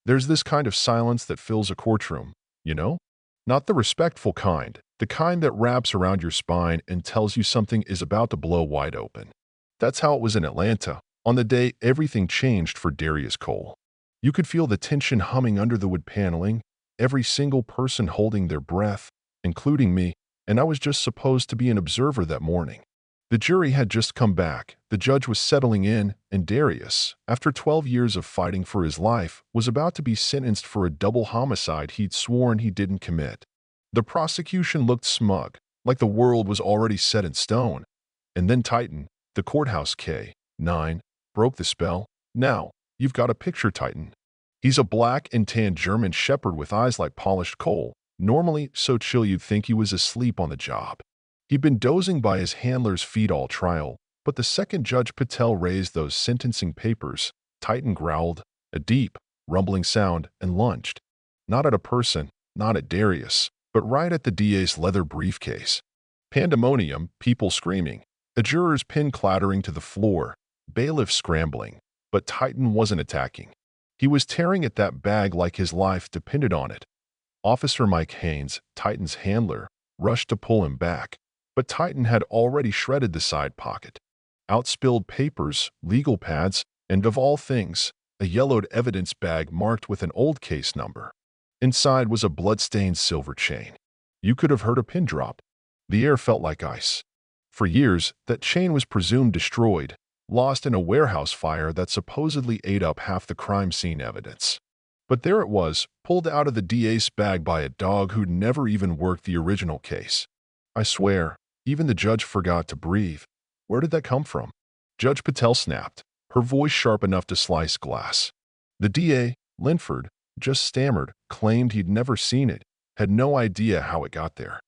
There's this kind of silence that fills a courtroom, you know? Not the respectful kind, the kind that wraps around your spine and tells you something is about to blow wide open. That's how it was in Atlanta, on the day everything changed for Darius Cole. You could feel the tension humming under the wood paneling, every single person holding their breath, including me, and I was just supposed to be an observer that morning. The jury had just come back, the judge was settling in, and Darius, after 12 years of fighting for his life, was about to be sentenced for a double homicide he'd sworn he didn't commit. The prosecution looked smug, like the world was already set in stone. And then Titan, the courthouse K-9, broke the spell. Now, you've got a picture Titan. He's a black and tan German shepherd with eyes like polished coal, normally so chill you'd think he was asleep on the job. He'd been dozing by his handler's feet all trial, but the second Judge Patel raised those sentencing papers, Titan growled, a deep, rumbling sound, and lunged. Not at a person, not at Darius, but right at the DA's leather briefcase. Pandemonium, people screaming, a juror's pin clattering to the floor, bailiffs scrambling, but Titan wasn't attacking. He was tearing at that bag like his life depended on it. Officer Mike Haynes, Titan's handler, rushed to pull him back, but Titan had already shredded the side pocket. Out spilled papers, legal pads, and of all things, a yellowed evidence bag marked with an old case number. Inside was a blood-stained silver chain. You could have heard a pin drop. The air felt like ice. For years, that chain was presumed destroyed, lost in a warehouse fire that supposedly ate up half the crime scene evidence. But there it was, pulled out of the DA's bag by a dog who'd never even worked the original case. I swear, even the judge forgot to breathe. Where did that come from? Judge Patel snapped, her voice sharp enough to slice glass. The DA, Linford, just stammered, claimed he'd never seen it, had no idea how it got there.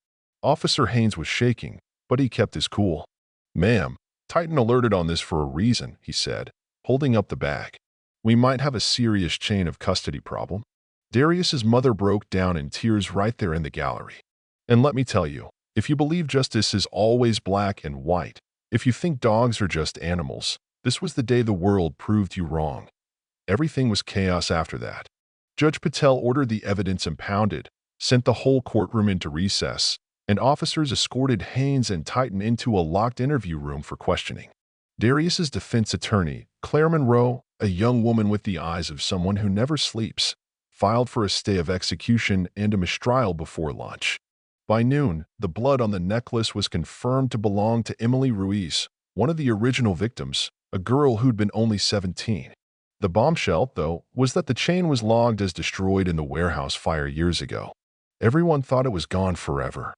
Officer Haynes was shaking, but he kept his cool. "Ma'am, Titan alerted on this for a reason," he said, holding up the bag. "We might have a serious chain of custody problem." Darius's mother broke down in tears right there in the gallery. And let me tell you, if you believe justice is always black and white, if you think dogs are just animals, this was the day the world proved you wrong. Everything was chaos after that. Judge Patel ordered the evidence impounded, sent the whole courtroom into recess, and officers escorted Haynes and Titan into a locked interview room for questioning. Darius's defense attorney, Claire Monroe, a young woman with the eyes of someone who never sleeps, filed for a stay of execution and a mistrial before lunch. By noon, the blood on the necklace was confirmed to belong to Emily Ruiz, one of the original victims, a girl who'd been only 17. The bombshell, though, was that the chain was logged as destroyed in the warehouse fire years ago. Everyone thought it was gone forever.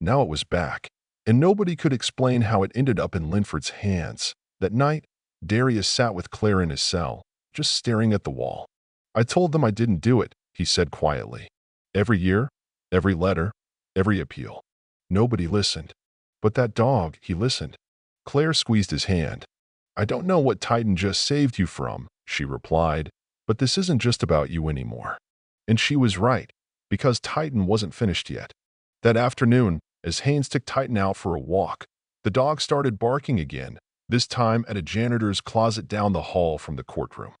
Now it was back, and nobody could explain how it ended up in Linford's hands. That night, Darius sat with Claire in his cell, just staring at the wall. "I told them I didn't do it," he said quietly. "Every year, every letter, every appeal. Nobody listened. But that dog, he listened." Claire squeezed his hand. "I don't know what Titan just saved you from," she replied, "but this isn't just about you anymore." And she was right, because Titan wasn't finished yet. That afternoon, as Haynes took Titan out for a walk, the dog started barking again, this time at a janitor's closet down the hall from the courtroom.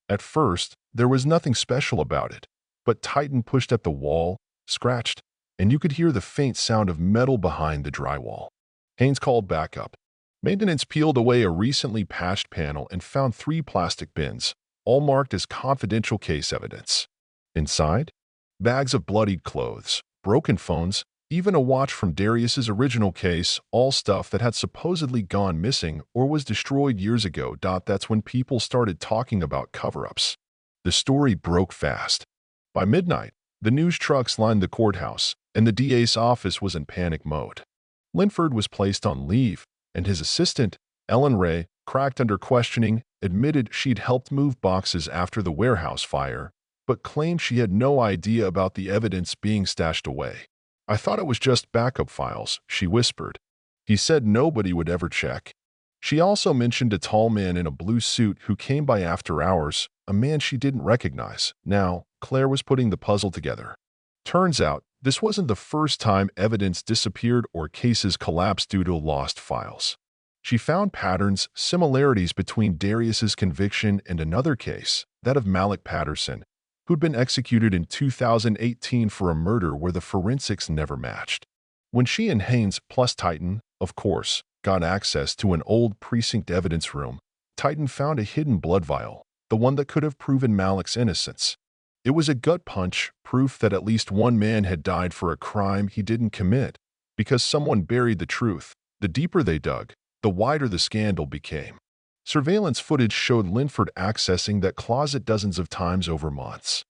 At first, there was nothing special about it, but Titan pushed at the wall, scratched, and you could hear the faint sound of metal behind the drywall. Haynes called backup. Maintenance peeled away a recently patched panel and found 3 plastic bins, all marked as confidential case evidence. Inside, bags of bloodied clothes, broken phones, even a watch from Darius's original case, all stuff that had supposedly gone missing or was destroyed years ago. That's when people started talking about cover-ups. The story broke fast. By midnight, the news trucks lined the courthouse, and the DA's office was in panic mode. Linford was placed on leave, and his assistant, Ellen Ray, cracked under questioning, admitted she'd helped move boxes after the warehouse fire, but claimed she had no idea about the evidence being stashed away. "I thought it was just backup files," she whispered. "He said nobody would ever check." She also mentioned a tall man in a blue suit who came by after hours, a man she didn't recognize. Now, Claire was putting the puzzle together. Turns out, this wasn't the first time evidence disappeared or cases collapsed due to lost files. She found patterns, similarities between Darius's conviction and another case, that of Malik Patterson, who'd been executed in 2018 for a murder where the forensics never matched. When she and Haynes, plus Titan, of course, got access to an old precinct evidence room, Titan found a hidden blood vial, the one that could have proven Malik's innocence. It was a gut punch, proof that at least one man had died for a crime he didn't commit, because someone buried the truth. The deeper they dug, the wider the scandal became. Surveillance footage showed Linford accessing that closet dozens of times over months.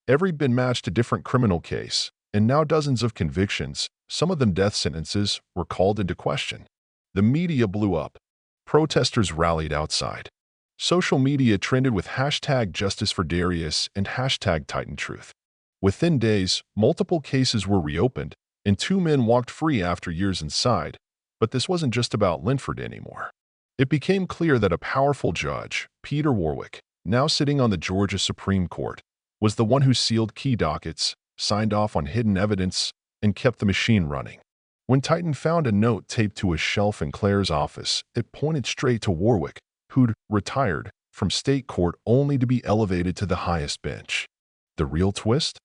Every been matched a different criminal case, and now dozens of convictions, some of them death sentences, were called into question. The media blew up. Protesters rallied outside. Social media trended with hashtag Justice for Darius and hashtag Titan Truth. Within days, multiple cases were reopened, and 2 men walked free after years inside. But this wasn't just about Linford anymore. It became clear that a powerful judge, Peter Warwick, now sitting on the Georgia Supreme Court, was the one who sealed key dockets, signed off on hidden evidence, and kept the machine running. When Titan found a note taped to a shelf in Claire's office, it pointed straight to Warwick, who'd retired from state court only to be elevated to the highest bench. The real twist?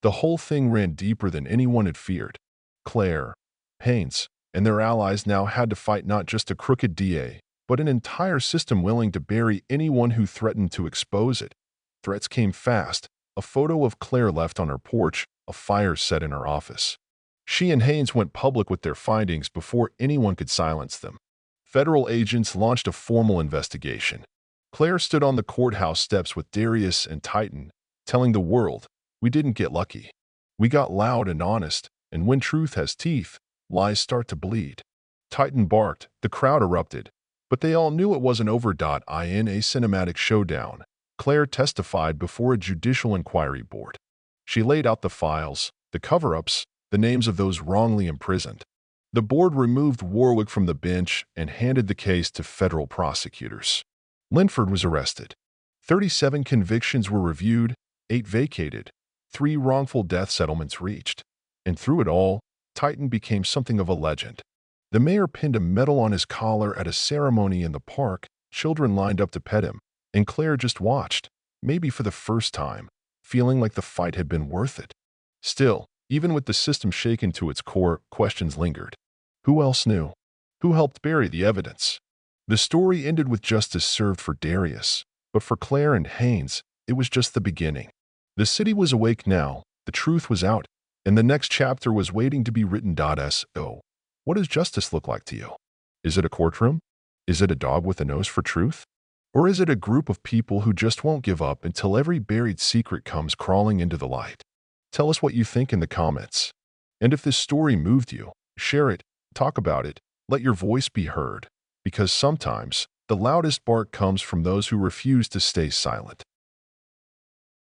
The whole thing ran deeper than anyone had feared. Claire, Haynes, and their allies now had to fight not just a crooked DA, but an entire system willing to bury anyone who threatened to expose it. Threats came fast. A photo of Claire left on her porch, a fire set in her office. She and Haynes went public with their findings before anyone could silence them. Federal agents launched a formal investigation. Claire stood on the courthouse steps with Darius and Titan, telling the world, "We didn't get lucky. We got loud and honest, and when truth has teeth, lies start to bleed." Titan barked, the crowd erupted, but they all knew it wasn't over. In a cinematic showdown, Claire testified before a judicial inquiry board. She laid out the files, the cover-ups, the names of those wrongly imprisoned. The board removed Warwick from the bench and handed the case to federal prosecutors. Linford was arrested. 37 convictions were reviewed, 8 vacated, 3 wrongful death settlements reached. And through it all, Titan became something of a legend. The mayor pinned a medal on his collar at a ceremony in the park, children lined up to pet him, and Claire just watched, maybe for the first time, feeling like the fight had been worth it. Still, even with the system shaken to its core, questions lingered. Who else knew? Who helped bury the evidence? The story ended with justice served for Darius, but for Claire and Haynes, it was just the beginning. The city was awake now, the truth was out, and the next chapter was waiting to be written. So, what does justice look like to you? Is it a courtroom? Is it a dog with a nose for truth? Or is it a group of people who just won't give up until every buried secret comes crawling into the light? Tell us what you think in the comments. And if this story moved you, share it, talk about it, let your voice be heard, because sometimes the loudest bark comes from those who refuse to stay silent.